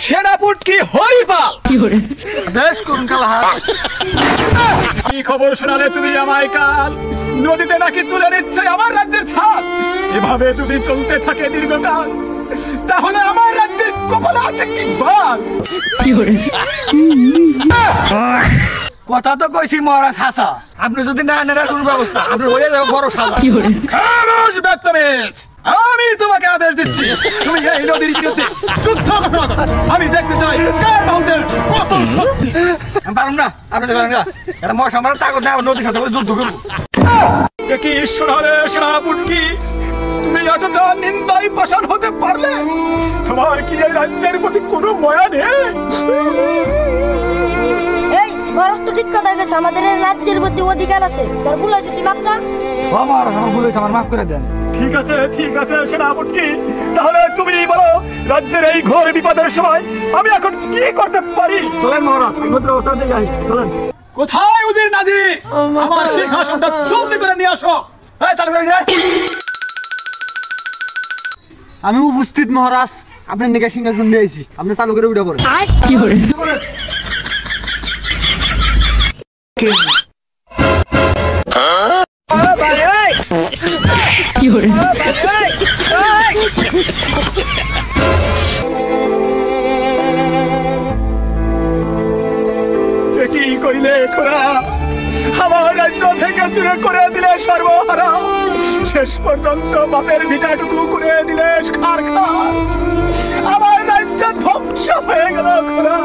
সেনাপুটকি হরিপাল দেশ কোন কালহার কি খবর শোনালে তুমি আমায় কাল নদীতে নাকি তুলে নিচ্ছে আমার রাজ্যের ছাদ এভাবে যদি চলতে থাকে দীর্ঘকাল তাহলে আমার রাজ্যের কপালে আছে কি বাল কথা তো কইছি মহারাজ হাসা আপনি যদি না নেন কোনো ব্যবস্থা আপনি হয়ে যাবে বড় সাজা খামোশ বেত্তমেজ আমি তোমাকে আদেশ দিচ্ছি তুমি এই নদীর বিরুদ্ধে যুদ্ধ ঘোষণা করো আমি দেখতে চাই কার বাহুতে কত শক্তি আমি পারুম না আপনি পারেন না এটা মশা মারা তাগত না নদীর সাথে যুদ্ধ করবো দেখি ঈশ্বরে সেনাপুটকি তুমি এতটা নিন্দাই পাষাণ হতে পারলে তোমার কি এই রাজ্যের প্রতি কোনো মায়া নেই মহারাজ তো ঠিক কথা গেছে আমাদের রাজ্যের প্রতি অধিকার আছে তার ভুল হয়েছে তুই মাপটা আমার ভুল হয়েছে আমার মাফ করে দেন ঠিক আছে সেনাপতি তাহলে তুমি বলো রাজ্যের এই ঘোর বিপদের সময় আমি এখন কি করতে পারি চলেন মহারাজ চলেন কোথায় উজির নাজির আমার সিংহাসনটা জলদি করে নিয়ে আসো আমি উপস্থিত মহারাজ আপনার নিকে সিংহাসন নিয়ে আইছি আপনি চালু করে উঠে পড়েন কি করিলে খোরা আমার রাজ্য থেকে চুরে করে দিলে সর্বহারা শেষ পর্যন্ত বাপের ভিটাটুকু করে দিলে খার খার আমার রাজ্য ধ্বংস হয়ে গেল খোরা